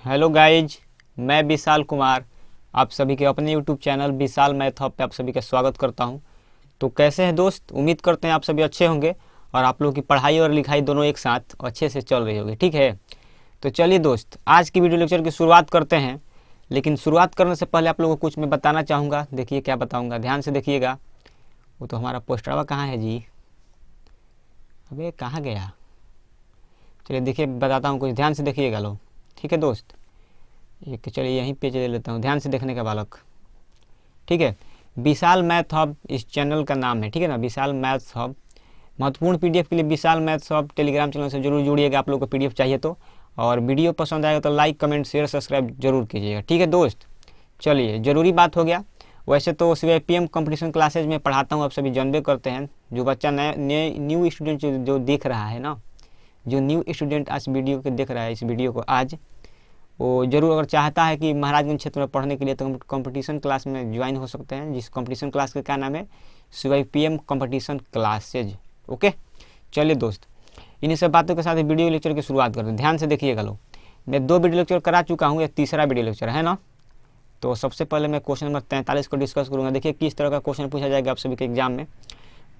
Hello guys, मैं विशाल कुमार आप सभी के अपने यूट्यूब चैनल विशाल मैथ हब पे आप सभी का स्वागत करता हूं। तो कैसे हैं दोस्त? उम्मीद करते हैं आप सभी अच्छे होंगे और आप लोगों की पढ़ाई और लिखाई दोनों एक साथ अच्छे से चल रही होगी। ठीक है, तो चलिए दोस्त, आज की वीडियो लेक्चर की शुरुआत करते हैं। लेकिन शुरुआत करने से पहले आप लोगों को कुछ मैं बताना चाहूँगा। देखिए क्या बताऊँगा, ध्यान से देखिएगा। वो तो हमारा पोस्टरवा कहाँ है जी? अबे कहाँ गया? चलिए देखिए, बताता हूँ कुछ, ध्यान से देखिएगा लोग। ठीक है दोस्त, ये चलिए यहीं पेज ले लेता हूँ, ध्यान से देखने का बालक। ठीक है, विशाल मैथ हब इस चैनल का नाम है। ठीक है ना, विशाल मैथ हब। महत्वपूर्ण पीडीएफ के लिए विशाल मैथ हब टेलीग्राम चैनल से जरूर जुड़िएगा, आप लोगों को पीडीएफ चाहिए तो। और वीडियो पसंद आएगा तो लाइक कमेंट शेयर सब्सक्राइब जरूर कीजिएगा। ठीक है दोस्त, चलिए ज़रूरी बात हो गया। वैसे तो CYPM कंपटीशन क्लासेज में पढ़ाता हूँ, आप सभी जानबे करते हैं। जो बच्चा नए न्यू स्टूडेंट जो देख रहा है ना, जो न्यू स्टूडेंट आज वीडियो को देख रहा है, इस वीडियो को आज, वो जरूर अगर चाहता है कि महाराजगंज क्षेत्र में पढ़ने के लिए तो कंपटीशन क्लास में ज्वाइन हो सकते हैं। जिस कंपटीशन क्लास का क्या नाम है? CYPM competition classes. ओके, चलिए दोस्त, इन्हीं सब बातों के साथ वीडियो लेक्चर की शुरुआत करते हैं। ध्यान से देखिएगा लोग, मैं 2 वीडियो लेक्चर करा चुका हूँ, ये तीसरा वीडियो लेक्चर है ना। तो सबसे पहले मैं क्वेश्चन नंबर 43 को डिस्कस करूँगा। देखिए किस तरह का क्वेश्चन पूछा जाएगा आप सभी के एग्जाम में।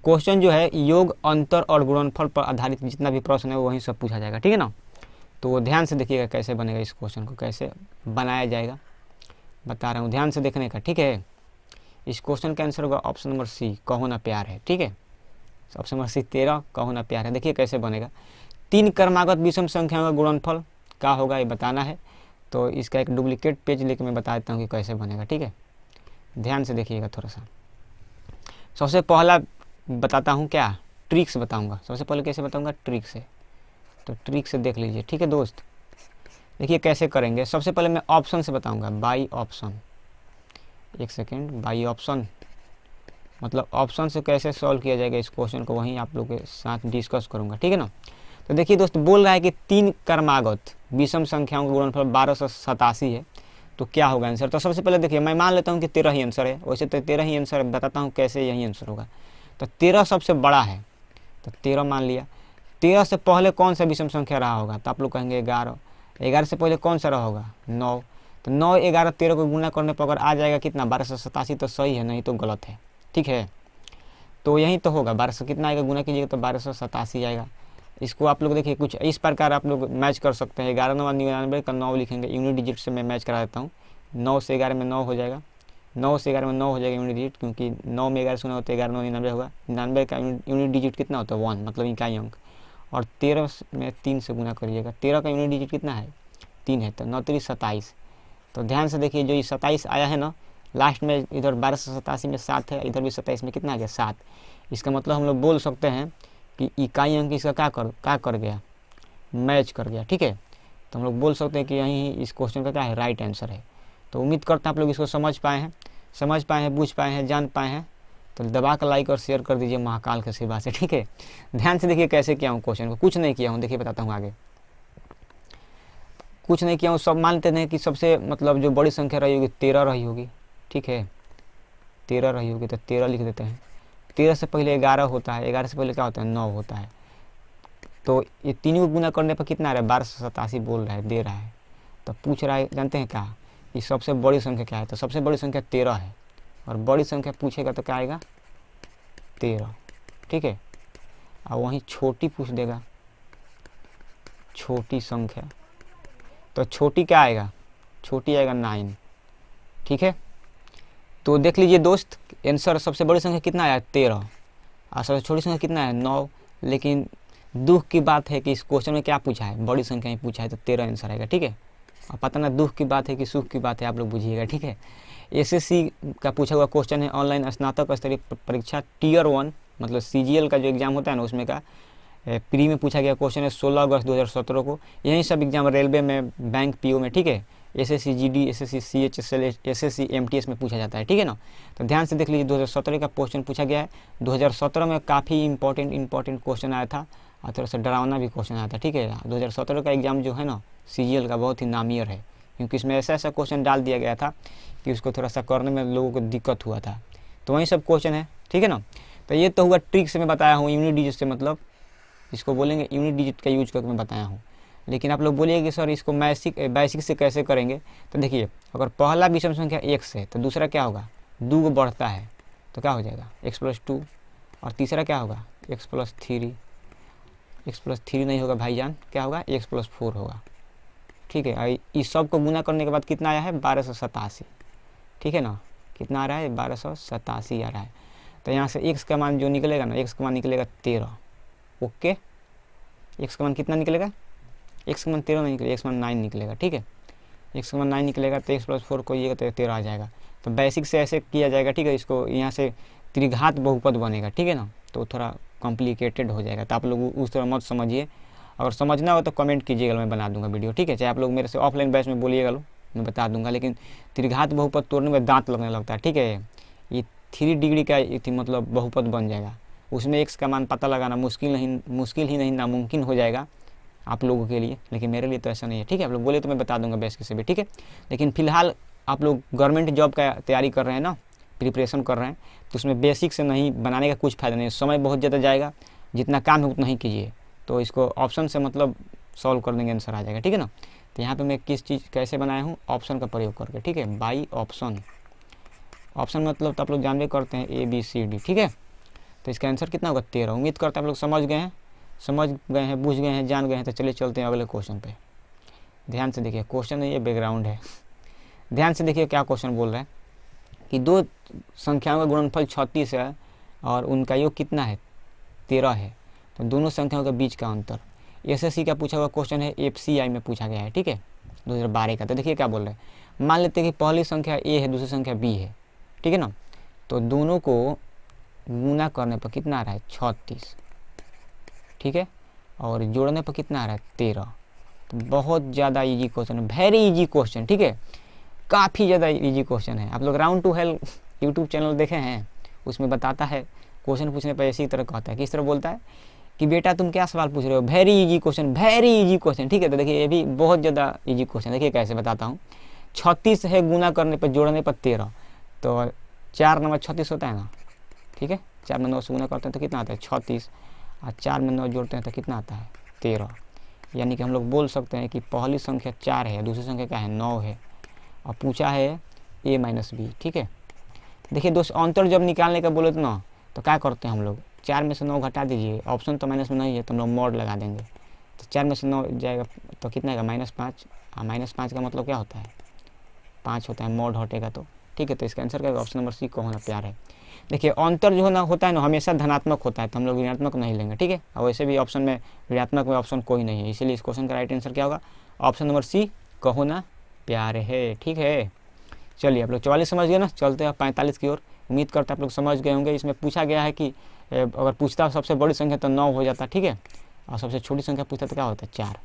क्वेश्चन जो है योग, अंतर और गुणनफल पर आधारित जितना भी प्रश्न है वही सब पूछा जाएगा। ठीक है ना, तो वो ध्यान से देखिएगा कैसे बनेगा, इस क्वेश्चन को कैसे बनाया जाएगा बता रहा हूँ, ध्यान से देखने का। ठीक है, इस क्वेश्चन का आंसर होगा ऑप्शन नंबर सी, कहो ना प्यार है। ठीक है, ऑप्शन नंबर सी 13, कहो ना प्यार है। देखिए कैसे बनेगा। 3 क्रमागत विषम संख्याओं का गुणनफल क्या होगा ये बताना है। तो इसका एक डुप्लीकेट पेज लेके मैं बता देता हूँ कि कैसे बनेगा। ठीक है, ध्यान से देखिएगा थोड़ा सा। सबसे पहला बताता हूँ, क्या ट्रिक्स बताऊँगा। सबसे पहले कैसे बताऊँगा? ट्रिक से। तो ट्रिक से देख लीजिए। ठीक है दोस्त, देखिए कैसे करेंगे। सबसे पहले मैं ऑप्शन से बताऊंगा, बाई ऑप्शन। एक सेकेंड, बाई ऑप्शन मतलब ऑप्शन से कैसे सॉल्व किया जाएगा इस क्वेश्चन को, वहीं आप लोग के साथ डिस्कस करूंगा। ठीक है ना, तो देखिए दोस्त, बोल रहा है कि 3 क्रमागत विषम संख्याओं का गुणनफल 1287 है। तो क्या होगा आंसर? तो सबसे पहले देखिए, मैं मान लेता हूँ कि 13 ही आंसर है। वैसे तो 13 ही आंसर है, बताता हूँ कैसे यही आंसर होगा। तो 13 सबसे बड़ा है, तो 13 मान लिया। 13 से पहले कौन सा विषम संख्या रहा होगा? तो आप लोग कहेंगे 11। 11 से पहले कौन सा रहा होगा? 9। तो 9, 11, 13 को गुना करने पर अगर आ जाएगा कितना? 1287। तो सही है, नहीं तो गलत है। ठीक है, तो यही तो होगा। 1200 कितना आएगा? गुना कीजिएगा तो 1287 आएगा। इसको आप लोग देखिए कुछ इस प्रकार आप लोग मैच कर सकते हैं। 11 9 99 का 9 लिखेंगे, यूनिट डिजिट से मैं मैच करा देता हूँ। 9 से 11 में 9 हो जाएगा, 9 से 11 में 9 हो जाएगा यूनिट डिजिट, क्योंकि 9 में 11 सुना होता है, 11 9 99 होगा। 99 का यूनिट डिजिट कितना होता है? 1, मतलब इकाई अंक। और 13 में 3 से गुना करिएगा। 13 का यूनिट डिजिट कितना है? 3 है, तो 9 3 27। तो ध्यान से देखिए, जो ये 27 आया है ना लास्ट में, इधर 1287 में 7 है, इधर भी 27 में कितना आ गया? 7। इसका मतलब हम लोग बोल सकते हैं कि इकाई अंक इसका क्या कर गया? मैच कर गया। ठीक है, तो हम लोग बोल सकते हैं कि यही इस क्वेश्चन का क्या है? राइट आंसर है। तो उम्मीद करते हैं आप लोग इसको समझ पाए हैं, बूझ पाए हैं, जान पाए हैं। तो दबा कर लाइक और शेयर कर दीजिए महाकाल के सेवा से। ठीक है, ध्यान से देखिए कैसे किया हूँ क्वेश्चन को। कुछ नहीं किया हूँ, देखिए बताता हूँ आगे। कुछ नहीं किया हूँ, सब मानते हैं कि सबसे मतलब जो बड़ी संख्या रही होगी 13 रही होगी। ठीक है, 13 रही होगी, तो 13 लिख देते हैं। 13 से पहले 11 होता है, 11 से पहले क्या होता है? 9 होता है। तो ये तीनों को गुना करने पर कितना आ रहा है? 1287 बोल रहा है, दे रहा है। तो पूछ रहा है, जानते हैं क्या कि सबसे बड़ी संख्या क्या है? तो सबसे बड़ी संख्या 13 है, और बड़ी संख्या पूछेगा तो क्या आएगा? 13। ठीक है, और वहीं छोटी पूछ देगा, छोटी संख्या, तो छोटी क्या आएगा? छोटी आएगा 9। ठीक है, तो देख लीजिए दोस्त, आंसर सबसे बड़ी संख्या कितना आया? 13, और सबसे छोटी संख्या कितना है? 9। लेकिन दुख की बात है कि इस क्वेश्चन में क्या पूछा है? बड़ी संख्या ही पूछा है, तो 13 आंसर आएगा। ठीक है, और पता ना दुख की बात है कि सुख की बात है, आप लोग बुझिएगा। ठीक है, SSC का पूछा हुआ क्वेश्चन है, ऑनलाइन स्नातक स्तरीय परीक्षा टियर 1 मतलब CGL का जो एग्जाम होता है ना, उसमें का प्री में पूछा गया क्वेश्चन है 16 अगस्त 2017 को। यही सब एग्जाम रेलवे में, बैंक PO में, ठीक है, SSC GD, SSC CHSL, SSC MTS में पूछा जाता है। ठीक है ना, तो ध्यान से देख लीजिए, 2017 का क्वेश्चन पूछा गया है। 2017 में काफ़ी इंपॉर्टेंट क्वेश्चन आया था, और थोड़ा सा डरावना भी क्वेश्चन आया था। ठीक है, 2017 का एग्जाम जो है ना CGL का, बहुत ही नामियर है, क्योंकि इसमें ऐसा क्वेश्चन डाल दिया गया था कि उसको थोड़ा सा करने में लोगों को दिक्कत हुआ था। तो वही सब क्वेश्चन है। ठीक है ना, तो ये तो हुआ ट्रिक से मैं बताया हूँ, यूनिट डिजिट से मतलब इसको बोलेंगे यूनिट डिजिट का यूज करके मैं बताया हूँ। लेकिन आप लोग बोलिए कि सर इसको बेसिक से कैसे करेंगे। तो देखिए, अगर पहला विषम संख्या x है तो दूसरा क्या होगा, 2 बढ़ता है तो क्या हो जाएगा x+2, और तीसरा क्या होगा x+3। x+3 नहीं होगा भाईजान, क्या होगा x+4 होगा। ठीक है, इस सब को गुना करने के बाद कितना आया है 1287। ठीक है ना, कितना आ रहा है 1287 आ रहा है। तो यहाँ से x का मान जो निकलेगा ना, x का मान निकलेगा 13। ओके, x का मान कितना निकलेगा, x का मान 13 नहीं निकलेगा, x का मान 9 निकलेगा। ठीक है, x का मान 9 निकलेगा तो x+4 को ये तो 13 आ जाएगा। तो बेसिक से ऐसे किया जाएगा। ठीक है, इसको यहाँ से त्रिघात बहुपद बनेगा। ठीक है ना, तो थोड़ा कॉम्प्लिकेटेड हो जाएगा, तो आप लोग उस तरह मत समझिए। अगर समझना हो तो कमेंट कीजिएगा, मैं बना दूंगा वीडियो। ठीक है, चाहे आप लोग मेरे से ऑफलाइन बैच में बोलिएगा लो, मैं बता दूंगा। लेकिन त्रिघात बहुपद तोड़ने में दांत लगने लगता है। ठीक है, ये 3 डिग्री का मतलब बहुपद बन जाएगा, उसमें x का मान पता लगाना मुश्किल ही नहीं नामुमकिन हो जाएगा आप लोगों के लिए, लेकिन मेरे लिए तो ऐसा नहीं है। ठीक है, आप लोग बोले तो मैं बता दूंगा बेसिक से भी। ठीक है, लेकिन फिलहाल आप लोग गवर्नमेंट जॉब का तैयारी कर रहे हैं ना, प्रिपरेशन कर रहे हैं, तो उसमें बेसिक से नहीं बनाने का कुछ फ़ायदा नहीं है, समय बहुत ज़्यादा जाएगा। जितना काम है उतना ही कीजिए, तो इसको ऑप्शन से मतलब सॉल्व कर देंगे, आंसर आ जाएगा। ठीक है ना, तो यहाँ पे मैं किस चीज़ कैसे बनाया हूँ, ऑप्शन का प्रयोग करके। ठीक है, बाई ऑप्शन। ऑप्शन मतलब तो आप लोग जानते करते हैं ABCD। ठीक है, तो इसका आंसर कितना होगा 13। उम्मीद करता है आप लोग समझ गए हैं, बुझ गए हैं, जान गए हैं। तो चलिए चलते हैं अगले क्वेश्चन पे। ध्यान से देखिए, क्वेश्चन ये बैकग्राउंड है, ध्यान से देखिए क्या क्वेश्चन बोल रहा है कि 2 संख्याओं का गुणनफल 36 है और उनका योग कितना है 13 है, तो दोनों संख्याओं के बीच का अंतर। SSC का पूछा हुआ क्वेश्चन है, FCI में पूछा गया है। ठीक है, 2012 का। तो देखिए क्या बोल रहे हैं, मान लेते हैं कि पहली संख्या A है, दूसरी संख्या B है। ठीक है ना, तो दोनों को गुना करने पर कितना आ रहा है 36। ठीक है, और जोड़ने पर कितना आ रहा है 13। तो बहुत ज़्यादा इजी क्वेश्चन है, वेरी इजी क्वेश्चन। ठीक है, काफ़ी ज़्यादा इजी क्वेश्चन है। आप लोग round two hell YouTube channel देखे हैं, उसमें बताता है क्वेश्चन पूछने पर इसी तरह कहता है, किस तरह बोलता है कि बेटा तुम क्या सवाल पूछ रहे हो, very easy question, very easy question. ठीक है, तो देखिए ये भी बहुत ज़्यादा इजी क्वेश्चन। देखिए कैसे बताता हूँ, 36 है, गुना करने पर जोड़ने पर 13, तो 4 नंबर 36 होता है ना। ठीक है, 4 में 9 से गुना करते हैं तो कितना आता है 36, और 4 में 9 जोड़ते हैं तो कितना आता है 13। यानी कि हम लोग बोल सकते हैं कि पहली संख्या 4 है, दूसरी संख्या क्या है 9 है, और पूछा है A-B। ठीक है, देखिए दोस्त, अंतर जब निकालने का बोले तो क्या करते हैं हम लोग, 4 में से 9 घटा दीजिए, ऑप्शन तो माइनस में नहीं है तो हम लोग मॉड लगा देंगे। तो 4 में से 9 जाएगा तो कितना आएगा -5, और -5 का मतलब क्या होता है 5 होता है, मॉड हटेगा तो। ठीक है, तो इसका आंसर क्या होगा, ऑप्शन नंबर C को होना प्यार है। देखिए अंतर जो होता है ना हमेशा धनात्मक होता है, तो हम लोग ऋणात्मक नहीं लेंगे। ठीक है, और वैसे भी ऑप्शन में ऋणात्मक में ऑप्शन कोई नहीं है, इसीलिए इस क्वेश्चन का राइट आंसर क्या होगा, ऑप्शन नंबर C को होना प्यार है। ठीक है, चलिए आप लोग 44 समझ गए ना, चलते हैं 45 की ओर। उम्मीद करता है आप लोग समझ गए होंगे। इसमें पूछा गया है कि अगर पूछता सबसे बड़ी संख्या तो 9 हो जाता। ठीक है, और सबसे छोटी संख्या पूछता तो क्या होता है 4।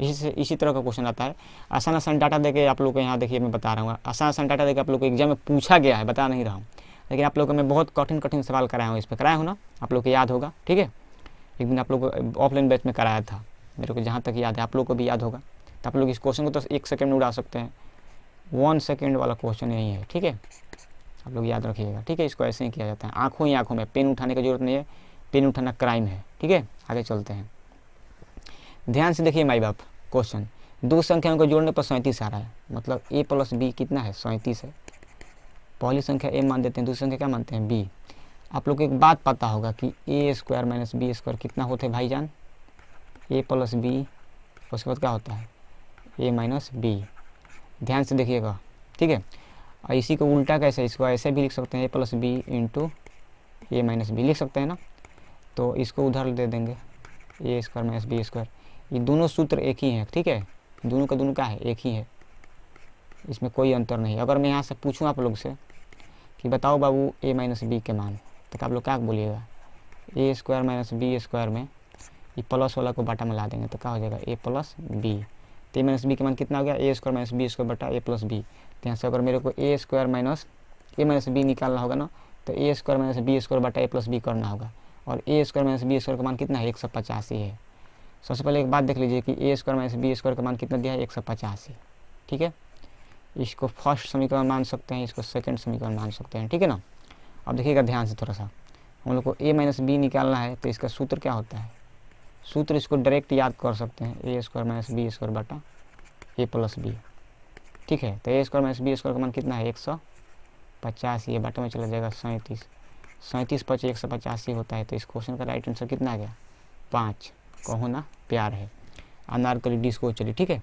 इसी तरह का क्वेश्चन आता है। आसान डाटा देके आप लोग को यहाँ देखिए मैं बता रहा हूँ, आसान डाटा देके आप लोग को एग्जाम में पूछा गया है, बता नहीं रहा हूँ, लेकिन आप लोग को मैं बहुत कठिन सवाल कराया हूँ, इस पर कराया हूँ ना, आप लोग को याद होगा। ठीक है, एक दिन आप लोग को ऑफलाइन बैच में कराया था, मेरे को जहाँ तक याद है, आप लोग को भी याद होगा। तो आप लोग इस क्वेश्चन को तो 1 सेकंड में उड़ा सकते हैं, 1 सेकंड वाला क्वेश्चन यही है। ठीक है, आप लोग याद रखिएगा। ठीक है, इसको ऐसे ही किया जाता है, आँखों ही आँखों में, पेन उठाने की जरूरत नहीं है, पेन उठाना क्राइम है। ठीक है, आगे चलते हैं, ध्यान से देखिए माई बाप। क्वेश्चन, 2 संख्याओं को जोड़ने पर 37 आ रहा है, मतलब A+B कितना है 37 है। पहली संख्या A मान देते हैं, दूसरी संख्या क्या मानते हैं B। आप लोग को एक बात पता होगा कि A² - B² कितना होते हैं भाईजान, A+B, उसके बाद क्या होता है A - B। ध्यान से देखिएगा। ठीक है, और इसी को उल्टा कैसे, इसको ऐसे भी लिख सकते हैं A+B × A - B लिख सकते हैं ना, तो इसको उधर दे देंगे A² - B²। ये दोनों सूत्र एक ही हैं। ठीक है, दोनों का दोनों क्या है एक ही है, इसमें कोई अंतर नहीं। अगर मैं यहाँ से पूछूँ आप लोग से कि बताओ बाबू A - B के मान, तो आप लोग क्या बोलिएगा, A² - B² में ये प्लस वाला को बाटा में ला देंगे तो क्या हो जाएगा A+B। तो A - B के मान कितना हो गया A² - B² बटा A+B। तो यहाँ से अगर मेरे को A² - B निकालना होगा ना, तो A² - B² बटा A+B करना होगा, और A² - B² का मान कितना है 185 है। सबसे पहले एक बात देख लीजिए कि A² - B² का मान कितना दिया है 185। ठीक है, इसको फर्स्ट समीकरण मान सकते हैं, इसको सेकंड समीकरण मान सकते हैं। ठीक है ना, अब देखिएगा ध्यान से थोड़ा सा, हम लोग को A - B निकालना है, तो इसका सूत्र क्या होता है सूत्र इसको डायरेक्ट याद कर सकते हैं, ए स्क्वायर माइनस बी स्क्वायर बटा ए प्लस बी। ठीक है, तो ए स्क्वायर माइनस बी स्क्वायर का मान कितना है 150, ये बटा में चला जाएगा 37, 37 × 185 होता है। तो इस क्वेश्चन का राइट आंसर कितना आ गया 5। कहो ना प्यार है, अनारकली डिस्को चली। ठीक है,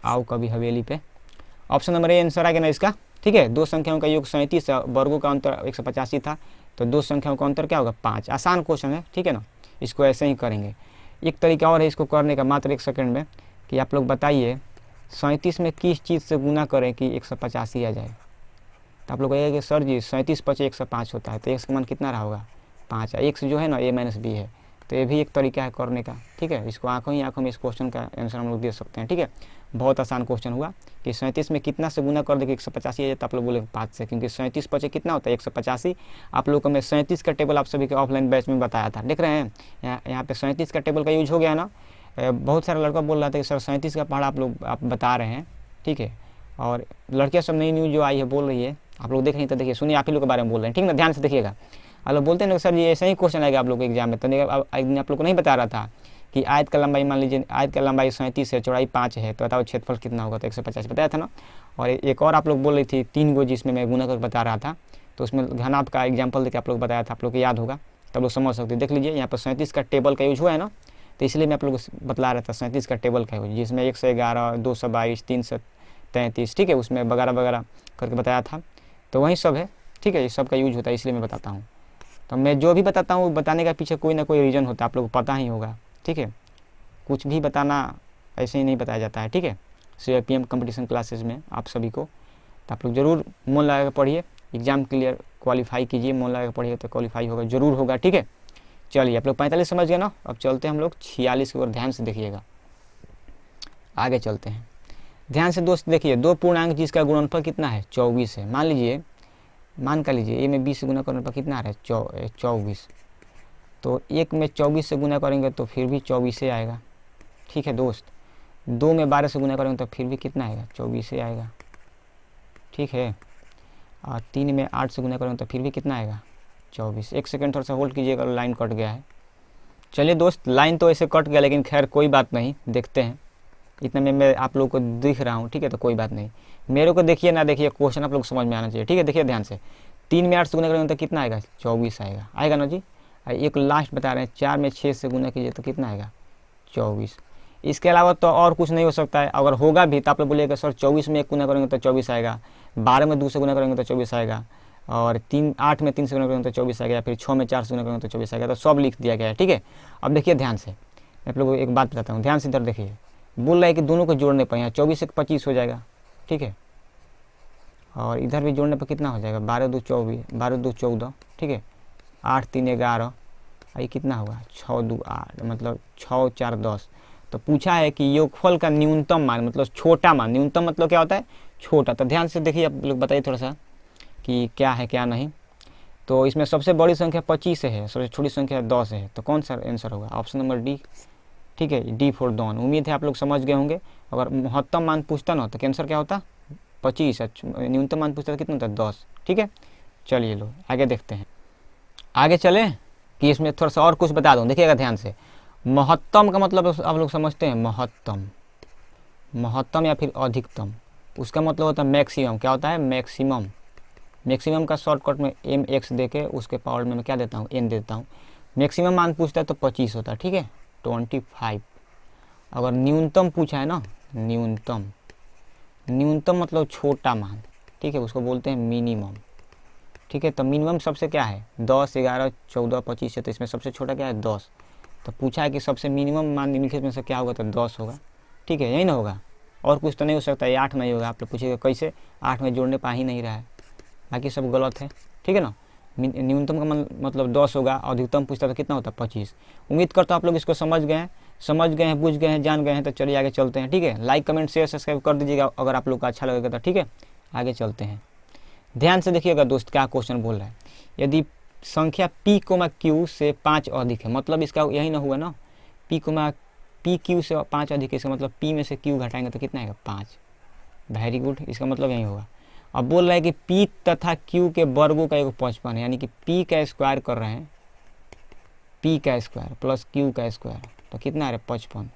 आओ कभी हवेली पे। ऑप्शन नंबर ए आंसर आ गया ना इसका। ठीक है, दो संख्याओं का योग 37 है, वर्गों का अंतर 185 था, तो दो संख्याओं का अंतर क्या होगा 5। आसान क्वेश्चन है, ठीक है ना, इसको ऐसे ही करेंगे। एक तरीका और है इसको करने का, मात्र 1 सेकंड में, कि आप लोग बताइए 37 में किस चीज़ से गुना करें कि 185 आ जाए। तो आप लोग कहेंगे कि सर जी 37 × 105 होता है, तो x का मान कितना रहा होगा 5 है। x जो है ना a माइनस बी है, तो ये भी एक तरीका है करने का। ठीक है, इसको आंखों ही आंखों में इस क्वेश्चन का आंसर हम लोग दे सकते हैं। ठीक है, बहुत आसान क्वेश्चन हुआ कि 37 में कितना से गुना कर दे कि 185 आ जाए, तो आप लोग बोले 5 से, क्योंकि 37 × 5 कितना होता है 185। आप लोग को मैं 37 का टेबल आप सभी के ऑफलाइन बैच में बताया था, देख रहे हैं यहाँ पे 37 का टेबल का यूज हो गया ना। बहुत सारा लड़का बोल रहा था कि सर 37 का पढ़ा आप बता रहे हैं। ठीक है, और लड़कियाँ सब नई न्यूज़ जो आई है बोल रही है, आप लोग देख रहे हैं, तो देखिए सुनिए, आप ही लोग के बारे में बोल रहे हैं। ठीक ना, ध्यान से देखिएगा। आप लोग बोलते हैं ना सर ये ऐसा ही क्वेश्चन आएगा आप लोग के एग्जाम में, तो एक दिन आप लोग को नहीं बता रहा था कि आयत का लंबाई, मान लीजिए आयत का लंबाई 37 है, चौड़ाई 5 है, तो बताओ क्षेत्रफल कितना होगा, तो 150 बताया था ना। और एक और आप लोग बोल रही थी 3 गो, जिसमें मैं गुना कर बता रहा था, तो उसमें घनाभ का एग्जाम्पल देकर आप लोग बताया था, आप लोग को याद होगा, तब लोग समझ सकते। देख लीजिए यहाँ पर 37 का टेबल का यूज हुआ है ना, तो इसलिए मैं आप लोग को बतला रहा था 37 का टेबल का यूज, जिसमें 111, 222, 333, ठीक है, उसमें वगैरह वगैरह करके बताया था, तो वही सब है। ठीक है, ये सब का यूज होता है, इसलिए मैं बताता हूँ। तो मैं जो भी बताता हूँ बताने का पीछे कोई ना कोई रीज़न होता है, आप लोग को पता ही होगा। ठीक है, कुछ भी बताना ऐसे ही नहीं बताया जाता है। ठीक है, CIPM कंपटीशन क्लासेस में आप सभी को, तो आप लोग ज़रूर मन लगा कर पढ़िए, एग्ज़ाम क्लियर क्वालिफाई कीजिए, मन लगा कर पढ़िए तो क्वालिफाई होगा, ज़रूर होगा। ठीक है, चलिए आप लोग 45 समझ गए ना, अब चलते हैं हम लोग 46 की ओर, ध्यान से देखिएगा, आगे चलते हैं। ध्यान से दोस्त देखिए, दो पूर्णांक जिसका गुणनफल कितना है 24 है। मान कर लीजिए ए में 20 से गुना करने पर कितना आ रहा है 24, तो एक में 24 से गुना करेंगे तो फिर भी 24 आएगा। ठीक है दोस्त, 2 में 12 से गुना करेंगे तो फिर भी कितना आएगा 24 आएगा। ठीक है, और 3 में 8 से गुना करेंगे तो फिर भी कितना आएगा 24। 1 सेकंड थोड़ा सा होल्ड कीजिएगा, लाइन कट गया है। चलिए दोस्त, लाइन तो ऐसे कट गया, लेकिन खैर कोई बात नहीं, देखते हैं। इतना में मैं आप लोग को दिख रहा हूँ, ठीक है, तो कोई बात नहीं, मेरे को देखिए ना देखिए, क्वेश्चन आप लोग समझ में आना चाहिए। ठीक है, देखिए ध्यान से, 3 में 8 से गुना करेंगे तो कितना आएगा 24 आएगा ना जी। एक लास्ट बता रहे हैं, 4 में 6 से गुना कीजिए तो कितना आएगा 24। इसके अलावा तो और कुछ नहीं हो सकता है। अगर होगा भी तो आप लोग बोलिएगा सर 24 में 1 गुना करेंगे तो 24 आएगा, 12 में 2 से गुना करेंगे तो 24 आएगा, और 8 में 3 से गुना करेंगे तो 24 आएगा, या फिर 6 में 4 से गुना करेंगे तो 24 आएगा, तो सब लिख दिया गया है। ठीक है, अब देखिए ध्यान से, मैं आप लोग को एक बात बताता हूँ, ध्यान से इधर देखिए। बोल रहा है कि दोनों को जोड़ने पर यहाँ 24 से 25 हो जाएगा। ठीक है, और इधर भी जोड़ने पर कितना हो जाएगा 12 2 24, 12 2 14, ठीक है, 8 3 11, ये कितना होगा 6 2 8, मतलब 6 4 10। तो पूछा है कि योगफल का न्यूनतम मान, मतलब छोटा मान, न्यूनतम मतलब क्या होता है छोटा। तो ध्यान से देखिए, आप लोग बताइए थोड़ा सा कि क्या है क्या नहीं। तो इसमें सबसे बड़ी संख्या 25 है, सबसे छोटी संख्या 10 है, तो कौन सा आंसर होगा ऑप्शन नंबर डी। ठीक है, डी फॉर डॉन। उम्मीद है आप लोग समझ गए होंगे। अगर महत्तम मान पूछता ना तो आंसर क्या होता 25, न्यूनतम मान पूछता कितना होता 10। ठीक है, चलिए लो आगे देखते हैं। आगे चले कि इसमें थोड़ा सा और कुछ बता दूं, देखिएगा ध्यान से। महत्तम का मतलब आप लोग समझते हैं, महत्तम या फिर अधिकतम, उसका मतलब होता है मैक्सिमम। क्या होता है मैक्सिमम। मैक्सिमम का शॉर्टकट में mx दे के उसके पावर में मैं क्या देता हूँ n देता हूँ। मैक्सिमम मान पूछता है तो 25 होता है। ठीक है, 25। अगर न्यूनतम पूछा है ना, न्यूनतम मतलब छोटा मान, ठीक है, उसको बोलते हैं मिनिमम। ठीक है, तो मिनिमम सबसे क्या है 10 11 14 25 है, तो इसमें सबसे छोटा क्या है 10। तो पूछा है कि सबसे मिनिमम मान निम्नलिखित में से क्या होगा, तो 10 होगा। ठीक है, यही ना होगा, और कुछ तो नहीं हो सकता। ये 8 में ही होगा। आप लोग पूछिएगा कैसे, 8 में जोड़ने पा ही नहीं रहा है, बाकी सब गलत है। ठीक है ना, न्यूनतम का मतलब 10 होगा, अधिकतम पूछता तो कितना होता 25। उम्मीद करता हूँ आप लोग इसको समझ गए हैं, बुझ गए हैं, जान गए हैं। तो चलिए आगे चलते हैं। ठीक है, लाइक कमेंट शेयर सब्सक्राइब कर दीजिएगा अगर आप लोग को अच्छा लगेगा तो। ठीक है, आगे चलते हैं। ध्यान से देखिएगा दोस्त, क्या क्वेश्चन बोल रहा है। यदि संख्या p, q से 5 अधिक है, मतलब इसका यही ना हुआ ना, p, q से 5 अधिक है, इसका मतलब p में से q घटाएंगे तो कितना आएगा 5। वेरी गुड, इसका मतलब यही होगा। अब बोल रहा है कि p तथा q के वर्गों का 55 है, यानी कि p का स्क्वायर कर रहे हैं, p का स्क्वायर प्लस q का स्क्वायर, तो कितना आ रहा है 55।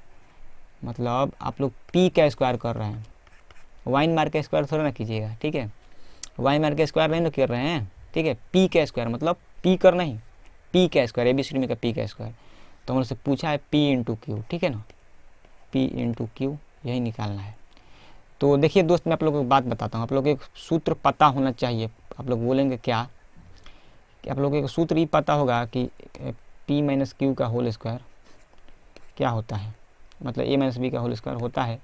मतलब आप लोग पी का स्क्वायर कर रहे हैं, वाइन मार के स्क्वायर थोड़ा ना कीजिएगा, ठीक है। वाइन मार के स्क्वायर नहीं ना कर रहे हैं, ठीक है। पी का स्क्वायर मतलब पी कर नहीं, पी का स्क्वायर, ABCD में का पी का स्क्वायर। तो हमसे पूछा है पी इंटू क्यू, ठीक है ना, पी इंटू क्यू यही निकालना है। तो देखिए दोस्त, मैं आप लोगों को बात बताता हूँ, आप लोग एक सूत्र पता होना चाहिए। आप लोग बोलेंगे क्या कि आप लोगों को एक सूत्र ये पता होगा कि P माइनस क्यू का होल स्क्वायर क्या होता है, मतलब A माइनस बी का होल स्क्वायर होता है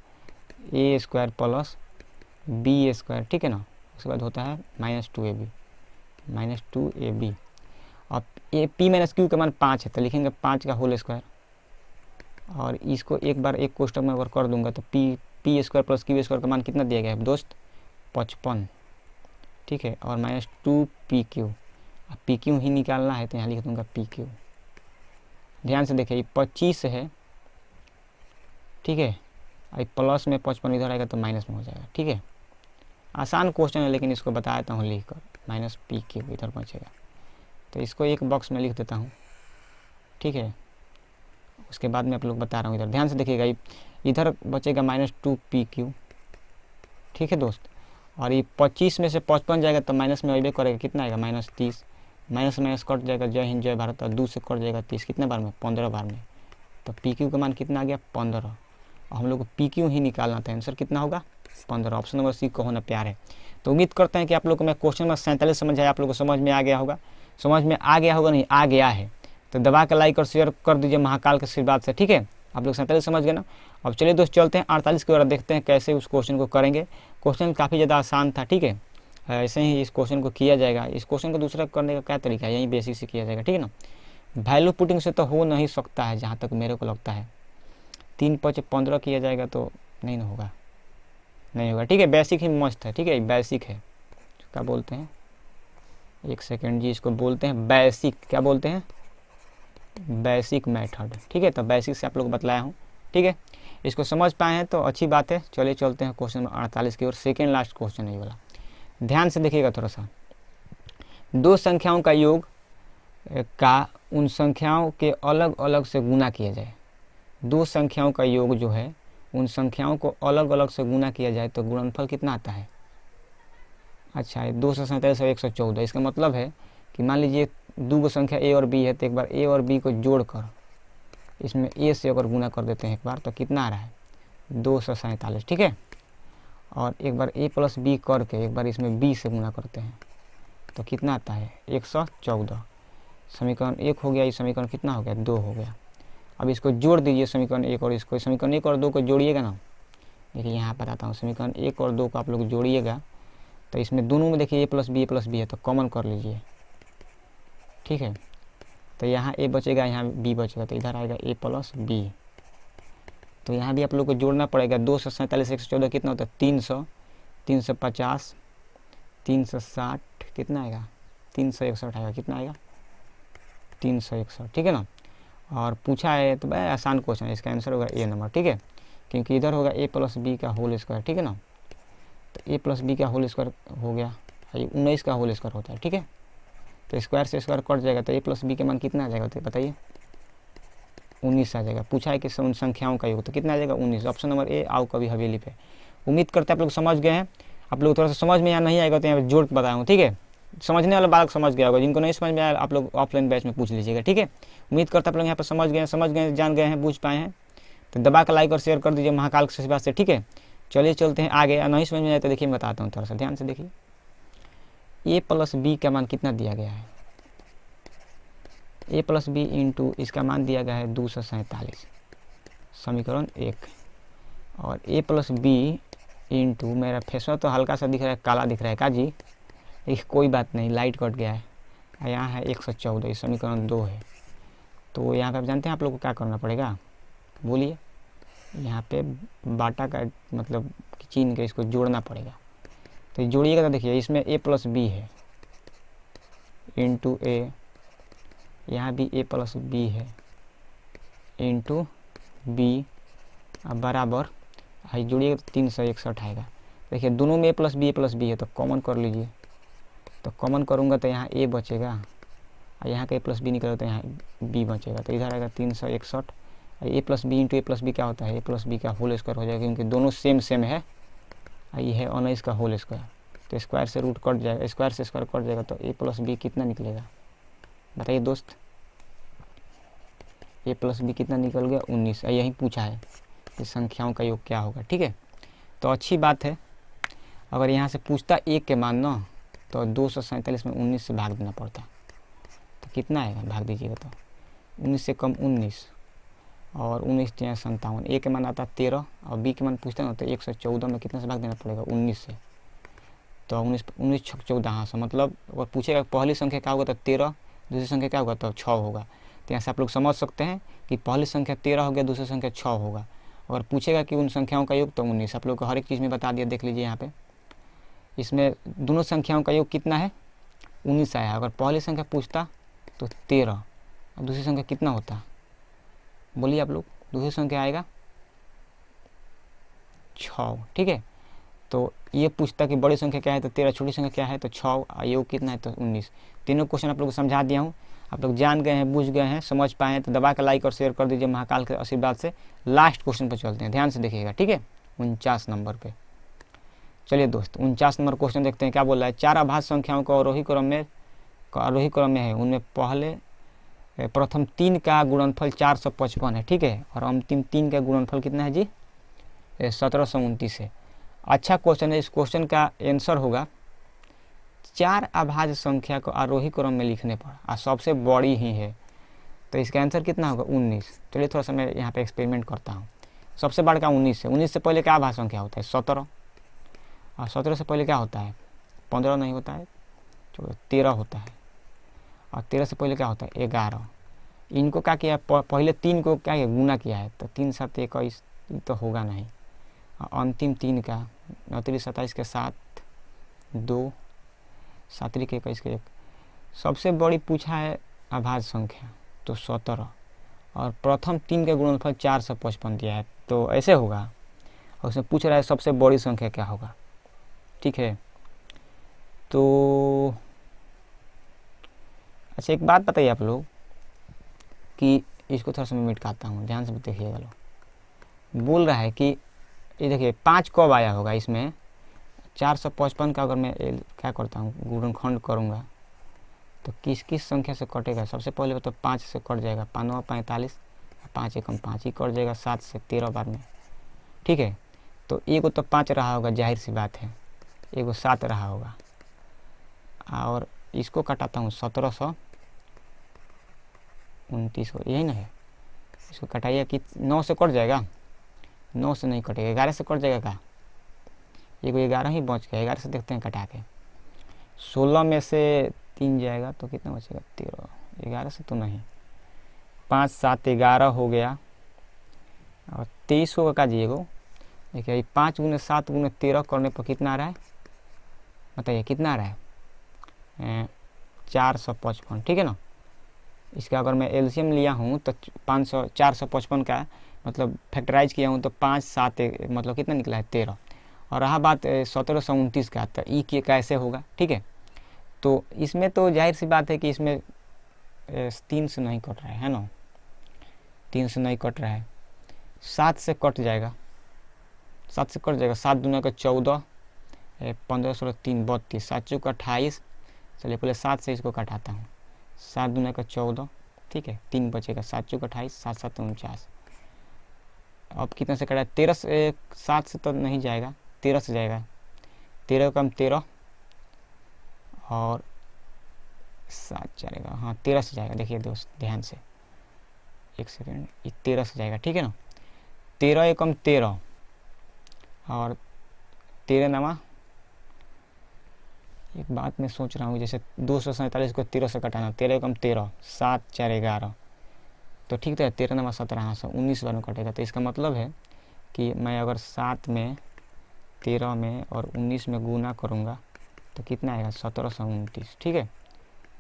A square plus B square, ठीक है ना। उसके बाद होता है -2AB, -2AB। अब P माइनस क्यू का मान 5 है, तो लिखेंगे 5 का होल स्क्वायर, और इसको एक बार एक कोष्टक में अगर कर दूंगा तो P square plus Q square का मान कितना दिया गया है दोस्त 55, ठीक है। और -2PQ, अब PQ ही निकालना है तो यहाँ लिख दूंगा PQ। ध्यान से देखिए 25 है, ठीक है, अब प्लस में 55 इधर आएगा तो माइनस में हो जाएगा, ठीक है। आसान क्वेश्चन है लेकिन इसको बता देता हूँ लिख कर, -PQ इधर बचेगा, तो इसको एक बॉक्स में लिख देता हूँ, ठीक है। उसके बाद में आप लोग बता रहा हूँ, इधर ध्यान से देखिएगा, इधर बचेगा -2PQ, ठीक है दोस्त। और ये 25 में से 55 जाएगा तो माइनस में अबे करेगा, कितना आएगा -30, माइनस माइनस कट जाएगा, जय हिंद जय भारत, और 2 से कट जाएगा 30, कितने बार में 15 बार में। तो PQ का मान कितना आ गया 15, और हम लोग को PQ ही निकालना था, आंसर कितना होगा 15। ऑप्शन नंबर C को होना प्यार है। तो उम्मीद करते हैं कि आप लोग को मैं क्वेश्चन नंबर 47 समझ आया, आप लोग को समझ में आ गया होगा, समझ में आ गया होगा नहीं आ गया है तो दबा के लाइक और शेयर कर दीजिए महाकाल के आशीर्वाद से, ठीक है। आप लोग 47 समझ गए ना। अब चलिए दोस्त चलते हैं 48 की ओर, देखते हैं कैसे उस क्वेश्चन को करेंगे। क्वेश्चन काफ़ी ज़्यादा आसान था, ठीक है। ऐसे ही इस क्वेश्चन को किया जाएगा। इस क्वेश्चन को दूसरा करने का क्या तरीका है, यही बेसिक से किया जाएगा, ठीक है ना। वैल्यू पुटिंग से तो हो नहीं सकता है जहाँ तक मेरे को लगता है, 3 × 5 = 15 किया जाएगा तो नहीं होगा, नहीं होगा, ठीक है। बेसिक ही मस्त है, ठीक है, बेसिक है। क्या बोलते हैं, एक सेकेंड जी, इसको बोलते हैं बेसिक, क्या बोलते हैं, बेसिक मेथड, ठीक है। तो बेसिक से आप लोग बतलाया हूँ, ठीक है। इसको समझ पाए हैं तो अच्छी बात है। चलिए चलते हैं क्वेश्चन नंबर 48 की ओर, सेकेंड लास्ट क्वेश्चन है ये वाला। ध्यान से देखिएगा थोड़ा सा, दो संख्याओं का योग का उन संख्याओं के अलग अलग से गुना किया जाए। दो संख्याओं का योग जो है उन संख्याओं को अलग अलग से गुना किया जाए तो गुणनफल कितना आता है। अच्छा है 247 और 114। इसका मतलब है कि मान लीजिए दो संख्या A और B है, तो एक बार A और B को जोड़कर इसमें A से अगर गुना कर देते हैं एक बार तो कितना आ रहा है 247, ठीक है। और एक बार A + B करके एक बार इसमें B से गुना करते हैं तो कितना आता है 114। समीकरण 1 हो गया, ये समीकरण कितना हो गया 2 हो गया। अब इसको जोड़ दीजिए समीकरण 1 और इसको, समीकरण 1 और 2 को जोड़िएगा ना। देखिए यहाँ बताता हूँ, समीकरण 1 और 2 को आप लोग जोड़िएगा तो इसमें दोनों में देखिए A + B है तो कॉमन कर लीजिए, ठीक है। तो यहाँ A बचेगा, यहाँ B बचेगा, तो इधर आएगा A + B। तो यहाँ भी आप लोग को जोड़ना पड़ेगा। 247 114 कितना होता है 300, 350, 360, कितना आएगा 361 आएगा, कितना आएगा 361, ठीक है ना। और पूछा है तो भाई आसान क्वेश्चन है, इसका आंसर होगा A नंबर, ठीक है, क्योंकि इधर होगा A + B का होल स्क्वायर, ठीक है ना। तो A + B का होल स्क्वायर हो गया, ये 19 का होल स्क्वायर होता है, ठीक है। तो स्क्वायर से स्क्वायर कट जाएगा तो A + B के मान कितना आ जाएगा तो बताइए 19 आ जाएगा। पूछा है कि उन संख्याओं का योग तो कितना आ जाएगा 19। ऑप्शन नंबर A आओ कभी हवेली पे। उम्मीद करते हैं आप लोग समझ गए हैं। आप लोग थोड़ा सा समझ में या नहीं आएगा तो यहाँ पे जोड़ के बताया हूँ, ठीक है। समझने वाला बालक समझ गया होगा, जिनको नहीं समझ में आया आप लोग ऑफलाइन बैच में पूछ लीजिएगा, ठीक है। उम्मीद करते हैं आप लोग यहाँ पर समझ गए, जान गए हैं, बूझ पाए हैं। तो दबा का लाइक और शेयर कर दीजिए महाकाल के आशीर्वाद से, ठीक है। चलिए चलते हैं आगे। नहीं समझ में आए तो देखिए मैं बताता हूँ, थोड़ा सा ध्यान से देखिए। A + B का मान कितना दिया गया है, A + B इंटू इसका मान दिया गया है 247, समीकरण 1। और A + B इंटू, मेरा फेसवा तो हल्का सा दिख रहा है, काला दिख रहा है का जी, कोई बात नहीं, लाइट कट गया है। यहाँ है 114, समीकरण 2 है। तो यहाँ पे आप जानते हैं आप लोग को क्या करना पड़ेगा, बोलिए। यहाँ पे बाटा का मतलब चीन के इसको जोड़ना पड़ेगा। तो जोड़िएगा तो देखिए इसमें A + B है इंटू A, यहाँ भी A + B है इंटू B, अब बराबर आई जोड़िएगा तो 361 आएगा। देखिए दोनों में A + B है तो कॉमन कर लीजिए। तो कॉमन करूँगा तो यहाँ A बचेगा, और यहाँ का A + B निकलेगा तो यहाँ B बचेगा। तो इधर आएगा 361 ए प्लस बी इंटू ए प्लस बी क्या होता है, ए प्लस बी का होल स्क्वायर हो जाएगा, क्योंकि दोनों सेम सेम है। ये है 19 का होल स्क्वायर, तो स्क्वायर से रूट कट जाएगा, स्क्वायर से स्क्वायर कट जाएगा, तो ए प्लस बी कितना निकलेगा बताइए दोस्त। ए प्लस बी कितना निकल गया 19। यही पूछा है कि संख्याओं का योग क्या होगा। ठीक है, तो अच्छी बात है। अगर यहाँ से पूछता एक के मान ना, तो 247 में 19 से भाग देना पड़ता, तो कितना आएगा भाग दीजिएगा, तो 19 से कम 19 और 19 57, ए के मान आता 13 और बी के मान पूछता ना, तो 114 में कितने से भाग देना पड़ेगा 19 से, तो 19 छक 14। हाँ, मतलब अगर पूछेगा पहली संख्या क्या होगा तो 13, दूसरी संख्या क्या होगा तो 6 होगा। तो यहाँ से आप लोग समझ सकते हैं कि पहली संख्या 13 हो गया, दूसरी संख्या 6 होगा। अगर पूछेगा कि उन संख्याओं का योग तो 19। आप लोग को हर एक चीज़ में बता दिया, देख लीजिए यहाँ पे। इसमें दोनों संख्याओं का योग कितना है 19 आया। अगर पहली संख्या पूछता तो 13 और दूसरी संख्या कितना होता, बोलिए आप लोग। दूसरी संख्या आएगा 6। ठीक है, तो ये पूछता कि बड़ी संख्या क्या है तो 13, छोटी संख्या क्या है तो 6, योग कितना है तो 19। तीनों क्वेश्चन आप लोग को समझा दिया हूँ। आप लोग जान गए हैं, बूझ गए हैं, समझ पाए हैं, तो दबा के लाइक और शेयर कर दीजिए महाकाल के आशीर्वाद से। लास्ट क्वेश्चन पर चलते हैं, ध्यान से देखिएगा। ठीक है, 49 नंबर पे चलिए दोस्त, 49 नंबर क्वेश्चन देखते हैं क्या बोल रहा है। 4 अभाज्य संख्याओं को आरोही क्रम में है, उनमें प्रथम 3 का गुणनफल 455 है। ठीक है, और अंतिम 3 का गुणनफल कितना है जी 1729 है। अच्छा क्वेश्चन है। इस क्वेश्चन का आंसर होगा 4 अभाज्य संख्या को आरोही क्रम में लिखने पर, और सबसे बड़ी ही है, तो इसका आंसर कितना होगा 19। चलिए थोड़ा सा मैं यहाँ पे एक्सपेरिमेंट करता हूँ। सबसे बड़ा 19 है, 19 से पहले क्या अभाज्य संख्या होता है 17, और 17 से पहले क्या होता है 15 नहीं होता है, चलो 13 होता है, और 13 से पहले क्या होता है 11। इनको क्या किया, पहले 3 को क्या किया गुना किया है, तो 3 7 21 तो होगा नहीं। अंतिम 3 का 9 3 27 के 7 2 7 3 के 21 के 1। सबसे बड़ी पूछा है अभाज्य संख्या तो 17, और प्रथम 3 का गुणनफल 455 दिया है, तो ऐसे होगा। और उसमें पूछ रहा है सबसे बड़ी संख्या क्या होगा। ठीक है, तो अच्छा एक बात बताइए आप लोग कि इसको थोड़ा सा मैं मिटाता हूँ, ध्यान से देखिएगा लोग। बोल रहा है कि ये देखिए 5 कब आया होगा इसमें 455 का, अगर मैं क्या करता हूँ गुणनखंड करूँगा तो किस किस संख्या से कटेगा। सबसे पहले तो 5 से कट जाएगा, 5 9 45, 5 एकम 5 ही कट जाएगा 7 से 13 बार में। ठीक है, तो एगो तो 5 रहा होगा, जाहिर सी बात है, एगो 7 रहा होगा, और इसको कटाता हूँ 1729 हो, यही ना है। इसको कटाइए कि 9 से कट जाएगा, 9 से नहीं कटेगा, 11 से कट जाएगा का, एगो 11 ही बच गया, 11 से देखते हैं कटा के। 16 में से 3 जाएगा तो कितना बचेगा 13, 11 से तो नहीं, 5 7 11 हो गया, और 23 होगा का जी एगो। देखिए 5 गुने 7 गुने 13 करने पर कितना आ रहा है बताइए, कितना आ रहा है 455। ठीक है ना, इसका अगर मैं एलसीएम लिया हूँ तो 455 का मतलब फैक्टराइज किया हूँ तो 5 7 मतलब कितना निकला है 13। और रहा बात 1729 का, तो ई के कैसे होगा। ठीक है, तो इसमें तो जाहिर सी बात है कि इसमें 3 से नहीं कट रहा है ना, 3 से नहीं कट रहा है, 7 से कट जाएगा, 7 से कट जाएगा, 7 दूना का 14, 15 16 3 32, 7 चौका 28। चलिए पहले 7 से इसको कटाता हूँ, 7 दूना का 14, ठीक है 3 बचेगा, 7 चौका 28, 7 7 49। अब कितना से कटा 13 से, 7 से तो नहीं जाएगा, 13 से जाएगा, 13 कम 13 और 7 जाएगा, हाँ 13 से जाएगा। देखिए दोस्त ध्यान से, एक सेकेंड, ये 13 से जाएगा। ठीक है ना, 13 एकम 13 और 13 नमा, एक बात मैं सोच रहा हूँ, जैसे 247 को 13 से कटाना, 13 एकम 13, 7 4 11, तो ठीक है 13 नमा 17, 19 बार में कटेगा। तो इसका मतलब है कि मैं अगर 7 में 13 में और 19 में गुना करूँगा तो कितना आएगा 1729। ठीक है,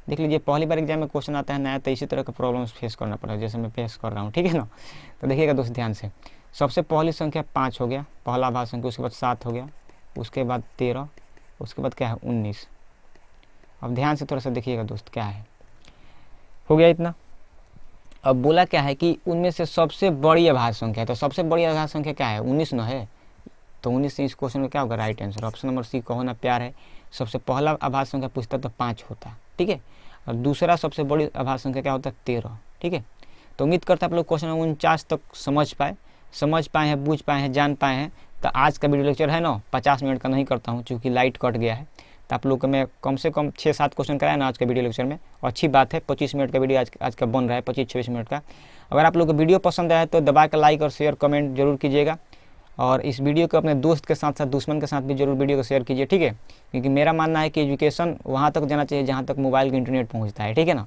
देख लीजिए पहली बार एग्जाम में क्वेश्चन आता है नया, तो इसी तरह का प्रॉब्लम्स फेस करना पड़ेगा जैसे मैं फेस कर रहा हूँ। ठीक है ना, तो देखिएगा दोस्त ध्यान से, सबसे पहली संख्या 5 हो गया, पहला भाज्य संख्या, उसके बाद 7 हो गया, उसके बाद 13, उसके बाद क्या है 19। अब ध्यान से थोड़ा सा देखिएगा दोस्त क्या है, हो गया इतना। अब बोला क्या है कि उनमें से सबसे बड़ी अभाज्य संख्या है, तो सबसे बड़ी अभाज्य संख्या क्या है, 19 न है। तो 19 से इस क्वेश्चन में क्या होगा, right answer option number C कहो ना प्यार है। सबसे पहला अभाज्य संख्या पूछता तो 5 होता, ठीक है। और दूसरा सबसे बड़ी अभाज्य संख्या क्या होता है, 13, ठीक है। तो उम्मीद करता है आप लोग क्वेश्चन 49 तक समझ पाए हैं, बूझ पाए हैं, जान पाए हैं। तो आज का वीडियो लेक्चर है ना 50 मिनट का नहीं करता हूँ, चूँकि लाइट कट गया है। तो आप लोग को मैं कम से कम 6-7 क्वेश्चन कराया ना आज के वीडियो लेक्चर में, और अच्छी बात है 25 मिनट का वीडियो आज का बन रहा है, 25-26 मिनट का। अगर आप लोग को वीडियो पसंद आया तो दबा के लाइक और शेयर कमेंट जरूर कीजिएगा, और इस वीडियो को अपने दोस्त के साथ साथ दुश्मन के साथ भी जरूर वीडियो को शेयर कीजिए, ठीक है। क्योंकि मेरा मानना है कि एजुकेशन वहाँ तक जाना चाहिए जहाँ तक मोबाइल का इंटरनेट पहुँचता है, ठीक है ना।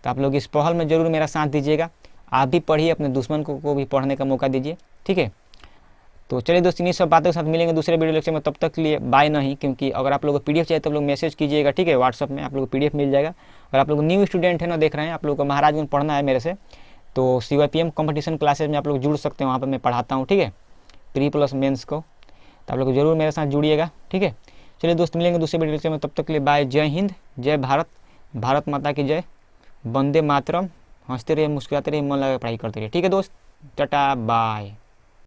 तो आप लोग इस पहल में जरूर मेरा साथ दीजिएगा, आप भी पढ़िए, अपने दुश्मन को भी पढ़ने का मौका दीजिए, ठीक है। तो चलिए दोस्तों, इन्हीं सब बातों के साथ मिलेंगे दूसरे वीडियो लेक्चर में, तब तक के लिए बाय नहीं। क्योंकि अगर आप लोगों को पीडीएफ चाहिए तो आप लोग मैसेज कीजिएगा, ठीक है, व्हाट्सअप में आप लोग को पीडीएफ मिल जाएगा। अगर आप लोग न्यू स्टूडेंट है ना देख रहे हैं, आप लोग को महाराजगंज पढ़ना है मेरे से, तो CYPM कंपटीशन क्लासेज में आप लोग जुड़ सकते हैं, वहाँ पर मैं पढ़ाता हूँ, ठीक है, प्री प्लस मेंस को। तो आप लोग जरूर मेरे साथ जुड़िएगा, ठीक है। चलिए दोस्त, मिलेंगे दूसरे वीडियो लेक्चर में, तब तक के लिए बाय। जय हिंद, जय भारत, भारत माता की जय, वंदे मातरम। हंसते रहिए, मुस्कुराते रहिए, मन लगा पढ़ाई करते रहिए, ठीक है दोस्त, टाटा बाय।